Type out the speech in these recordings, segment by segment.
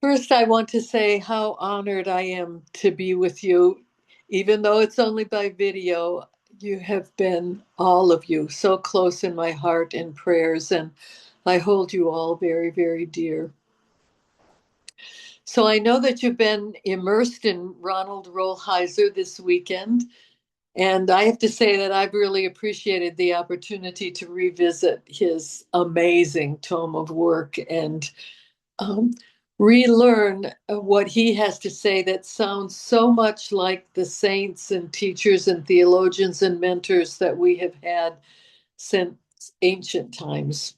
First, I want to say how honored I am to be with you. Even though it's only by video, you have been, all of you, so close in my heart and prayers, and I hold you all very, very dear. So I know that you've been immersed in Ronald Rolheiser this weekend, and I have to say that I've really appreciated the opportunity to revisit his amazing tome of work and um, relearn what he has to say that sounds so much like the saints and teachers and theologians and mentors that we have had since ancient times.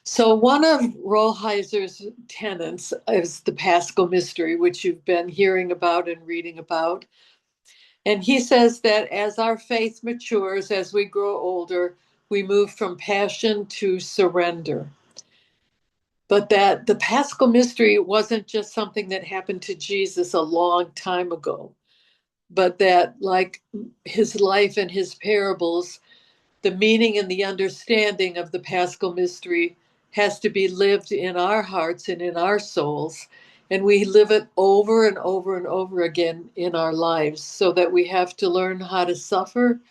So, one of Rollheiser's tenets is the Paschal Mystery, which you've been hearing about and reading about. And he says that as our faith matures, as we grow older, we move from passion to surrender. But that the Paschal Mystery wasn't just something that happened to Jesus a long time ago, but that, like his life and his parables, the meaning and the understanding of the Paschal Mystery has to be lived in our hearts and in our souls. And we live it over and over and over again in our lives, so that we have to learn how to suffer,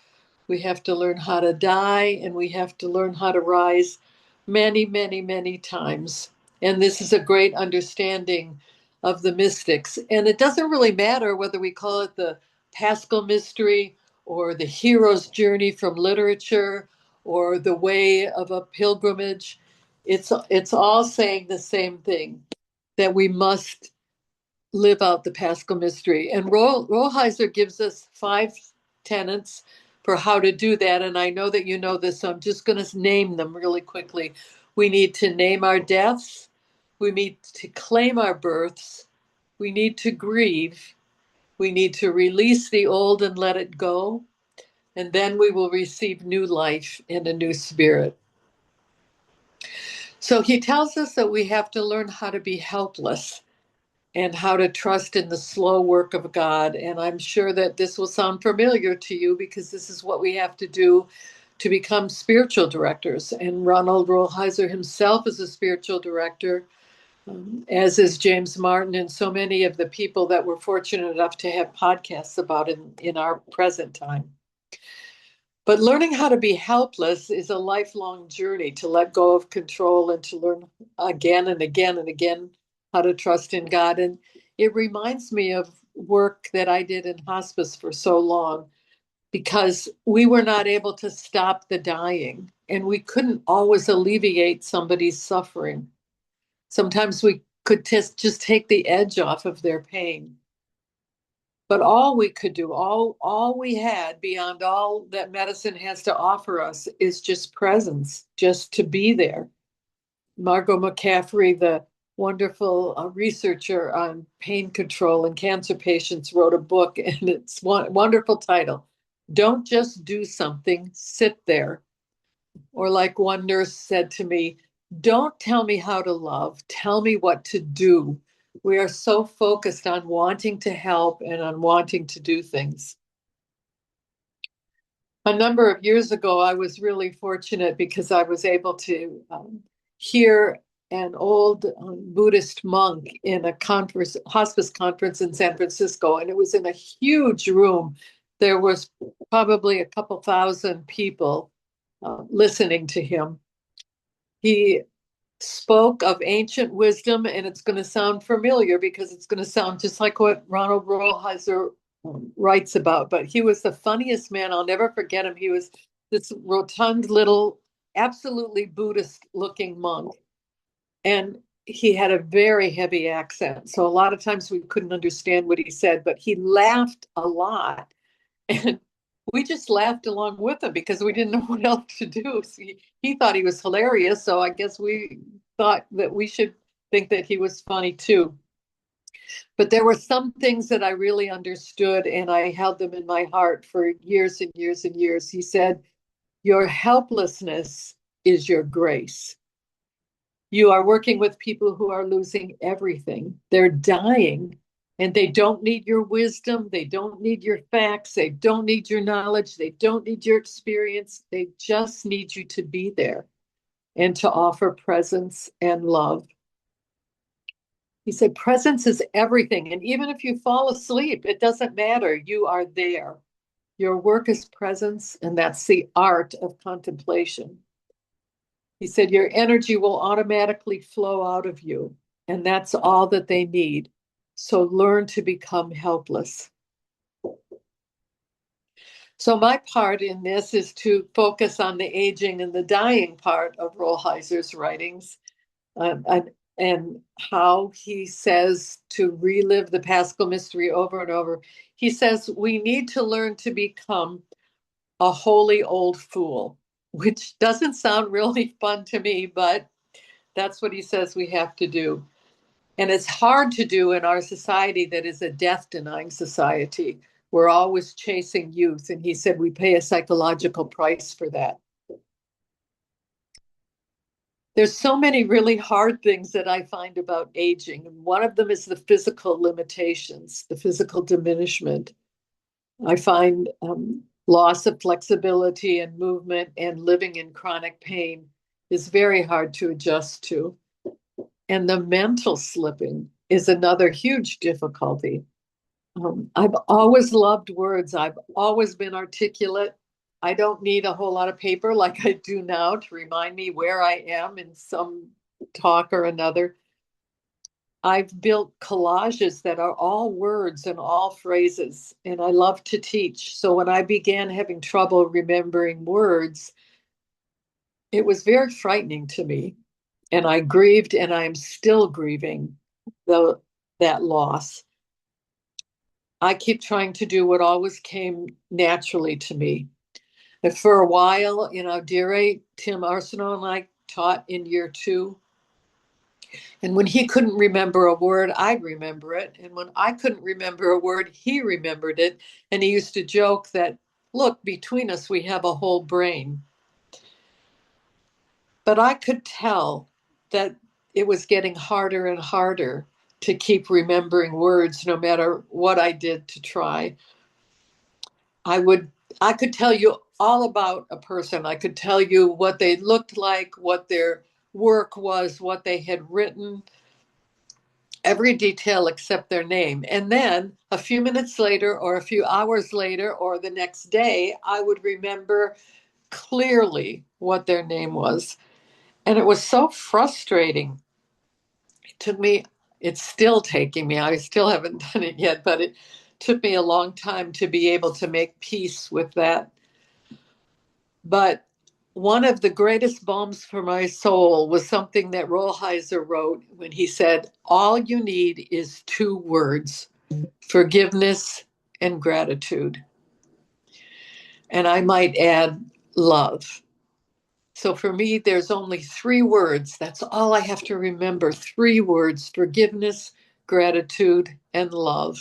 we have to learn how to die, and we have to learn how to rise many, many, many times. And this is a great understanding of the mystics. And it doesn't really matter whether we call it the Paschal Mystery or the hero's journey from literature or the way of a pilgrimage. It's all saying the same thing, that we must live out the Paschal Mystery. And Rollheiser gives us 5 tenets for how to do that. And I know that you know this, so I'm just going to name them really quickly. We need to name our deaths. We need to claim our births. We need to grieve. We need to release the old and let it go. And then we will receive new life and a new spirit. So he tells us that we have to learn how to be helpless and how to trust in the slow work of God. And I'm sure that this will sound familiar to you because this is what we have to do to become spiritual directors. And Ronald Rolheiser himself is a spiritual director, as is James Martin, and so many of the people that we're fortunate enough to have podcasts about in our present time. But learning how to be helpless is a lifelong journey, to let go of control and to learn again and again and again how to trust in God. And it reminds me of work that I did in hospice for so long, because we were not able to stop the dying and we couldn't always alleviate somebody's suffering. Sometimes we could just take the edge off of their pain. But all we could do, all we had beyond all that medicine has to offer us is just presence, just to be there. Margot McCaffrey, the wonderful researcher on pain control in cancer patients, wrote a book, and it's one wonderful title. Don't just do something, sit there. Or like one nurse said to me, don't tell me how to love, tell me what to do. We are so focused on wanting to help and on wanting to do things. A number of years ago, I was really fortunate because I was able to hear an old Buddhist monk in a hospice conference in San Francisco, and it was in a huge room. There was probably a couple thousand people listening to him. He spoke of ancient wisdom, and it's going to sound familiar because it's going to sound just like what Ronald Rolheiser writes about. But he was the funniest man. I'll never forget him. He was this rotund little, absolutely Buddhist looking monk. And he had a very heavy accent. So a lot of times we couldn't understand what he said, but he laughed a lot. And we just laughed along with him because we didn't know what else to do. So he thought he was hilarious. So I guess we thought that we should think that he was funny too. But there were some things that I really understood, and I held them in my heart for years and years and years. He said, your helplessness is your grace. You are working with people who are losing everything. They're dying, and they don't need your wisdom. They don't need your facts. They don't need your knowledge. They don't need your experience. They just need you to be there and to offer presence and love. He said, presence is everything. And even if you fall asleep, it doesn't matter. You are there. Your work is presence, and that's the art of contemplation. He said, your energy will automatically flow out of you, and that's all that they need. So learn to become helpless. So my part in this is to focus on the aging and the dying part of Rollheiser's writings, and how he says to relive the Paschal mystery over and over. He says we need to learn to become a holy old fool, which doesn't sound really fun to me, but that's what he says we have to do. And it's hard to do in our society that is a death-denying society. We're always chasing youth. And he said we pay a psychological price for that. There's so many really hard things that I find about aging. And one of them is the physical limitations, the physical diminishment. I find loss of flexibility and movement and living in chronic pain is very hard to adjust to. And the mental slipping is another huge difficulty. I've always loved words. I've always been articulate. I don't need a whole lot of paper like I do now to remind me where I am in some talk or another. I've built collages that are all words and all phrases, and I love to teach. So when I began having trouble remembering words, it was very frightening to me. And I grieved, and I am still grieving that loss. I keep trying to do what always came naturally to me. And for a while, Dire, Tim Arsenault and I taught in year 2. And when he couldn't remember a word, I'd remember it. And when I couldn't remember a word, he remembered it. And he used to joke that, look, between us, we have a whole brain. But I could tell that it was getting harder and harder to keep remembering words, no matter what I did to try. I could tell you all about a person. I could tell you what they looked like, what their work was, what they had written, every detail except their name. And then a few minutes later, or a few hours later, or the next day, I would remember clearly what their name was. And it was so frustrating. It took me, it's still taking me, I still haven't done it yet, but it took me a long time to be able to make peace with that. But one of the greatest balms for my soul was something that Rollheiser wrote when he said, all you need is 2 words, forgiveness and gratitude. And I might add love. So for me, there's only 3 words. That's all I have to remember. 3 words, forgiveness, gratitude, and love.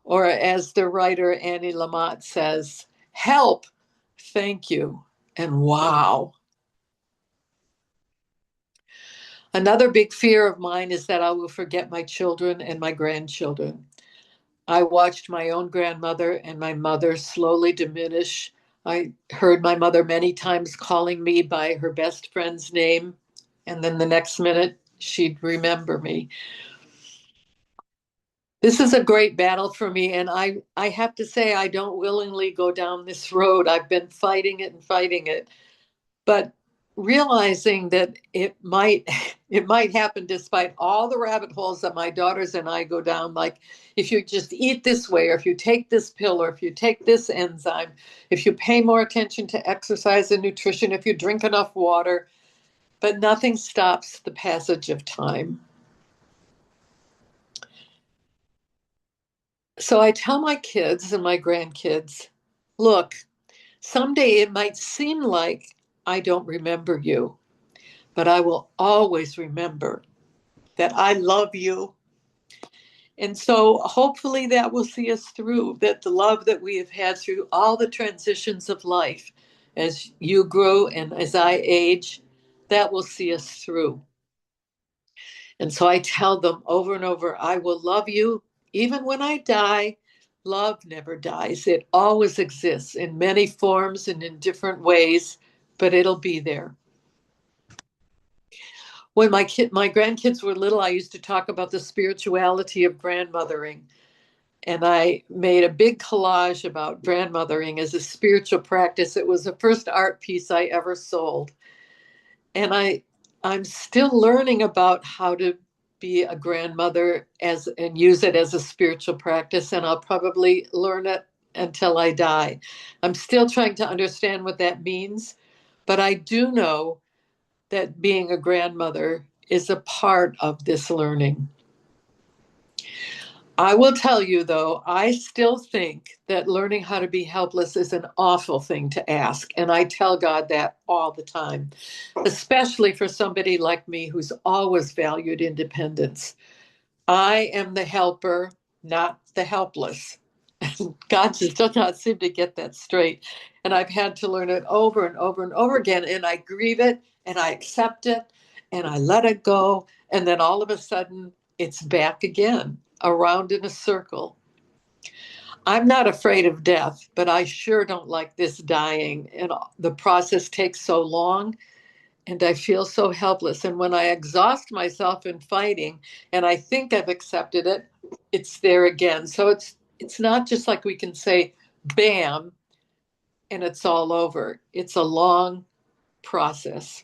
Or as the writer Annie Lamott says, help, thank you, and wow. Another big fear of mine is that I will forget my children and my grandchildren. I watched my own grandmother and my mother slowly diminish. I heard my mother many times calling me by her best friend's name, and then the next minute she'd remember me. This is a great battle for me, and I have to say I don't willingly go down this road. I've been fighting it and fighting it. But realizing that it might happen despite all the rabbit holes that my daughters and I go down, like if you just eat this way, or if you take this pill, or if you take this enzyme, if you pay more attention to exercise and nutrition, if you drink enough water, but nothing stops the passage of time. So I tell my kids and my grandkids, look, someday it might seem like I don't remember you, but I will always remember that I love you. And so hopefully that will see us through, that the love that we have had through all the transitions of life, as you grow and as I age, that will see us through. And so I tell them over and over, I will love you even when I die. Love never dies. It always exists in many forms and in different ways, but it'll be there. When my grandkids were little, I used to talk about the spirituality of grandmothering. And I made a big collage about grandmothering as a spiritual practice. It was the first art piece I ever sold. And I'm still learning about how to be a grandmother as and use it as a spiritual practice, and I'll probably learn it until I die. I'm still trying to understand what that means, but I do know that being a grandmother is a part of this learning. I will tell you, though, I still think that learning how to be helpless is an awful thing to ask. And I tell God that all the time, especially for somebody like me who's always valued independence. I am the helper, not the helpless. God just does not seem to get that straight. And I've had to learn it over and over and over again. And I grieve it and I accept it and I let it go. And then all of a sudden, it's back again, around in a circle. I'm not afraid of death, but I sure don't like this dying. And the process takes so long and I feel so helpless. And when I exhaust myself in fighting and I think I've accepted it, it's there again. So it's not just like we can say bam and it's all over. It's a long process.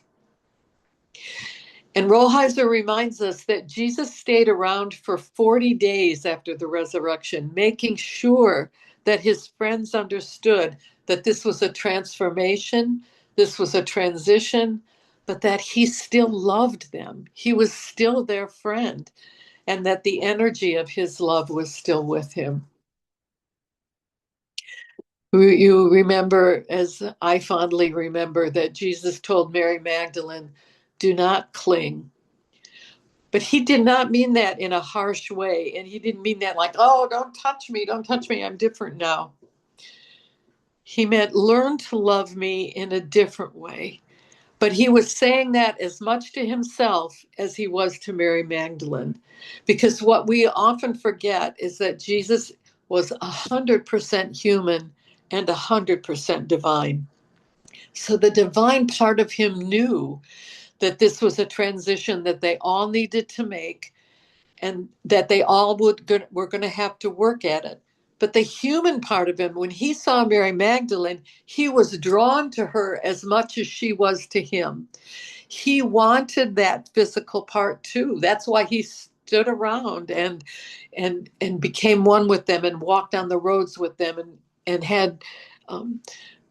And Rollheiser reminds us that Jesus stayed around for 40 days after the resurrection, making sure that his friends understood that this was a transformation, this was a transition, but that he still loved them. He was still their friend, and that the energy of his love was still with him. You remember, as I fondly remember, that Jesus told Mary Magdalene, do not cling. But he did not mean that in a harsh way. And he didn't mean that like, oh, don't touch me, I'm different now. He meant learn to love me in a different way. But he was saying that as much to himself as he was to Mary Magdalene. Because what we often forget is that Jesus was 100% human and 100% divine. So the divine part of him knew that this was a transition that they all needed to make and that they all were going to have to work at it. But the human part of him, when he saw Mary Magdalene, he was drawn to her as much as she was to him. He wanted that physical part too. That's why he stood around and became one with them and walked on the roads with them and had um,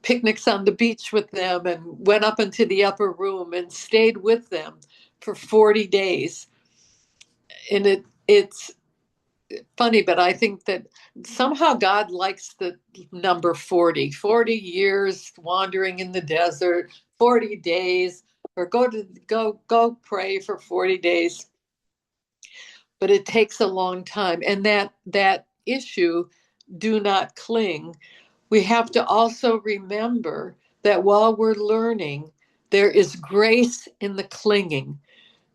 picnics on the beach with them and went up into the upper room and stayed with them for 40 days. And it's funny, but I think that somehow God likes the number 40, 40 years wandering in the desert, 40 days, or go pray for 40 days. But it takes a long time. And that issue, do not cling. We have to also remember that while we're learning, there is grace in the clinging.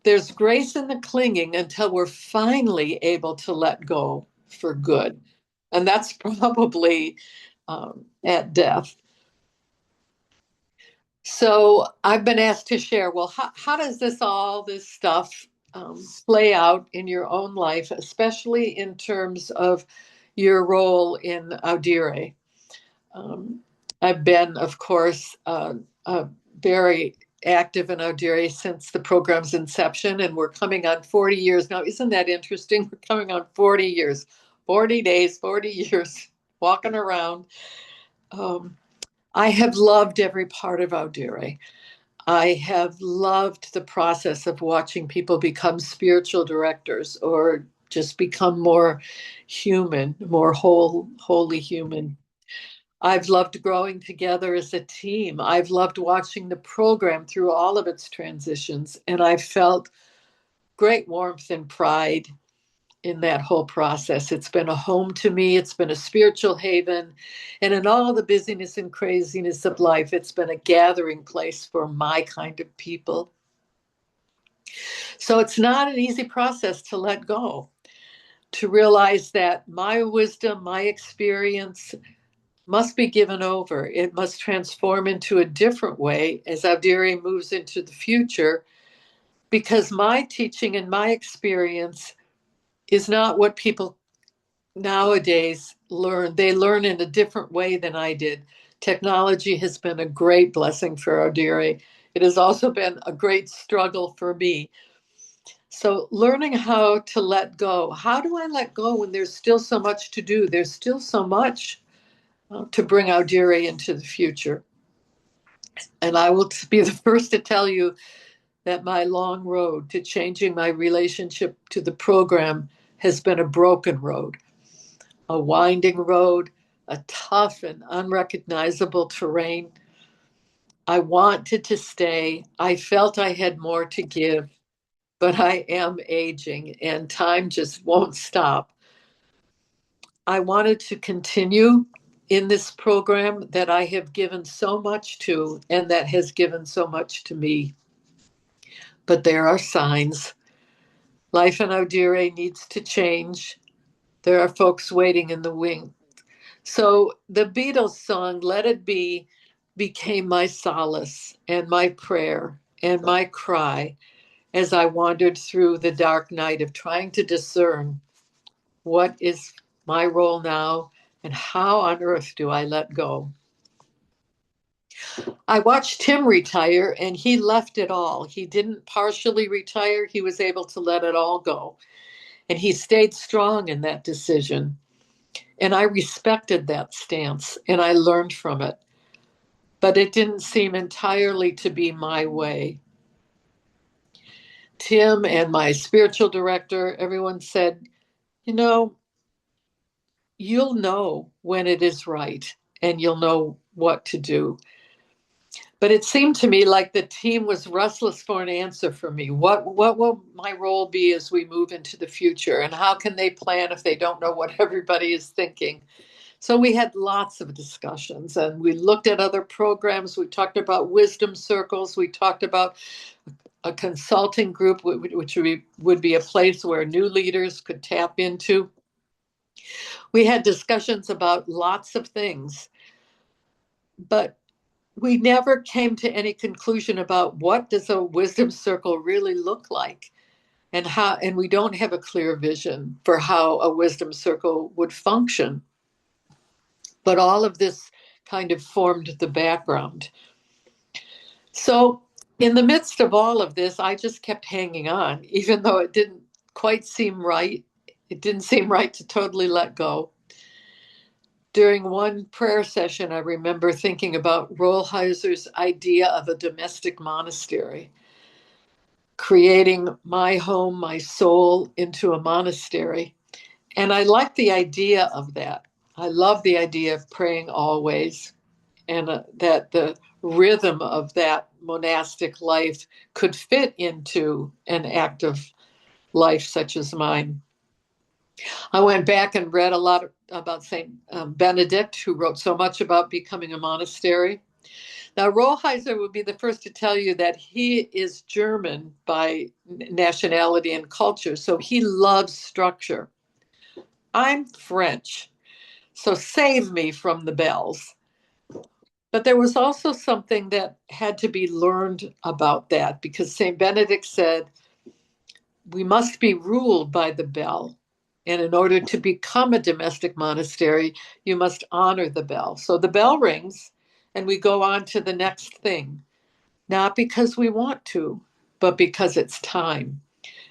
There's grace in the clinging until we're finally able to let go for good. And that's probably at death. So I've been asked to share, well, how does this stuff play out in your own life, especially in terms of your role in Audire? Um, I've been, of course, very active in Audire since the program's inception, and we're coming on 40 years now. Isn't that interesting? We're coming on 40 years, 40 days, 40 years walking around. Um, I have loved every part of Audire. I have loved the process of watching people become spiritual directors or just become more human, more wholly human. I've loved growing together as a team. I've loved watching the program through all of its transitions, and I've felt great warmth and pride in that whole process. It's been a home to me, it's been a spiritual haven, and in all the busyness and craziness of life, it's been a gathering place for my kind of people. So it's not an easy process to let go, to realize that my wisdom, my experience, must be given over. It must transform into a different way as Audire moves into the future. because my teaching and my experience is not what people nowadays learn. They learn in a different way than I did. Technology has been a great blessing for Audire. It has also been a great struggle for me. So, learning how to let go. How do I let go when there's still so much to do? There's still so much to bring Audire into the future. And I will be the first to tell you that my long road to changing my relationship to the program has been a broken road, a winding road, a tough and unrecognizable terrain. I wanted to stay. I felt I had more to give, but I am aging and time just won't stop. I wanted to continue in this program that I have given so much to and that has given so much to me. But there are signs. Life in Audire needs to change. There are folks waiting in the wing. So the Beatles song, Let It Be, became my solace and my prayer and my cry as I wandered through the dark night of trying to discern what is my role now and how on earth do I let go. I watched Tim retire and he left it all. He didn't partially retire, he was able to let it all go. And he stayed strong in that decision. And I respected that stance and I learned from it. But it didn't seem entirely to be my way. Tim and my spiritual director, everyone said, you know, you'll know when it is right and you'll know what to do. But it seemed to me like the team was restless for an answer for me. What will my role be as we move into the future? And how can they plan if they don't know what everybody is thinking? So we had lots of discussions and we looked at other programs. We talked about wisdom circles. We talked about a consulting group, which would be a place where new leaders could tap into. We had discussions about lots of things, but we never came to any conclusion about what does a wisdom circle really look like and how, and we don't have a clear vision for how a wisdom circle would function. But all of this kind of formed the background. So in the midst of all of this, I just kept hanging on, even though it didn't quite seem right. It didn't seem right to totally let go. During one prayer session, I remember thinking about Rollheiser's idea of a domestic monastery, creating my home, my soul into a monastery. And I like the idea of that. I love the idea of praying always, and that the rhythm of that monastic life could fit into an active life such as mine. I went back and read a lot about St. Benedict, who wrote so much about becoming a monastery. Now, Rollheiser would be the first to tell you that he is German by nationality and culture, so he loves structure. I'm French, so save me from the bells. But there was also something that had to be learned about that because St. Benedict said, we must be ruled by the bell. And in order to become a domestic monastery, you must honor the bell. So the bell rings and we go on to the next thing, not because we want to, but because it's time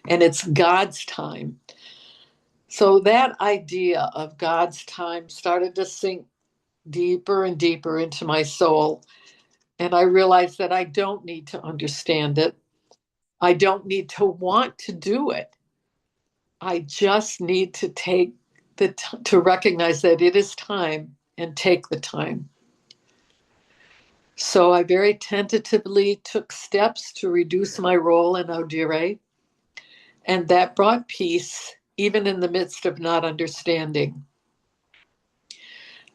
and it's God's time. So that idea of God's time started to sink deeper and deeper into my soul. And I realized that I don't need to understand it. I don't need to want to do it. I just need to take to recognize that it is time and take the time. So I very tentatively took steps to reduce my role in Audire, and that brought peace, even in the midst of not understanding.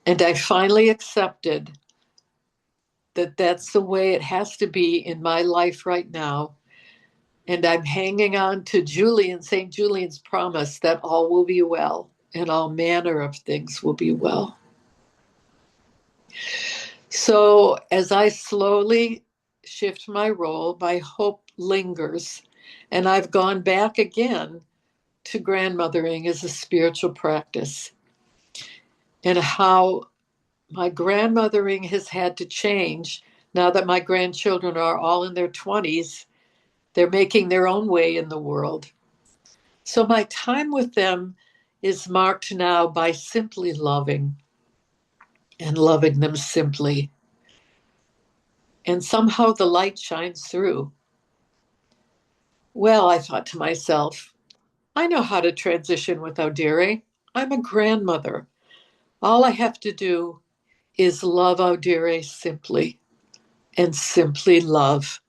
And I finally accepted that that's the way it has to be in my life right now. And I'm hanging on to Julian, St. Julian's promise that all will be well and all manner of things will be well. So as I slowly shift my role, my hope lingers. And I've gone back again to grandmothering as a spiritual practice and how my grandmothering has had to change now that my grandchildren are all in their 20s. They're making their own way in the world. So my time with them is marked now by simply loving and loving them simply. And somehow the light shines through. Well, I thought to myself, I know how to transition with Audire. I'm a grandmother. All I have to do is love Audire simply and simply love.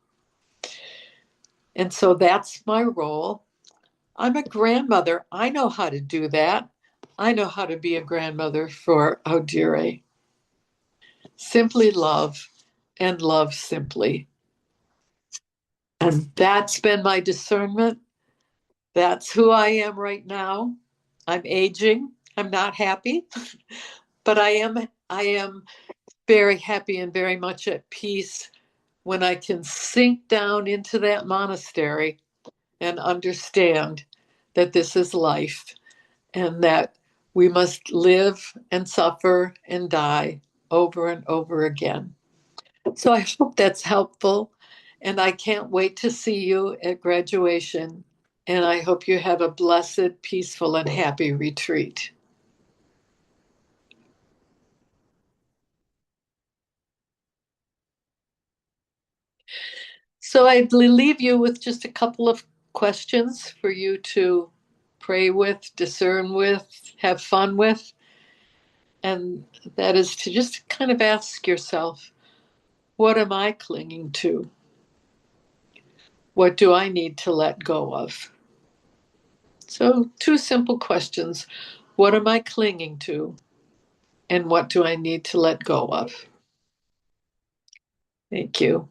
And so that's my role. I'm a grandmother. I know how to do that. I know how to be a grandmother for Audire. Simply love and love simply. And that's been my discernment. That's who I am right now. I'm aging. I'm not happy, but I am very happy and very much at peace when I can sink down into that monastery and understand that this is life and that we must live and suffer and die over and over again. So I hope that's helpful. And I can't wait to see you at graduation. And I hope you have a blessed, peaceful, and happy retreat. So I leave you with just a couple of questions for you to pray with, discern with, have fun with. And that is to just kind of ask yourself, what am I clinging to? What do I need to let go of? So, two simple questions. What am I clinging to? And what do I need to let go of? Thank you.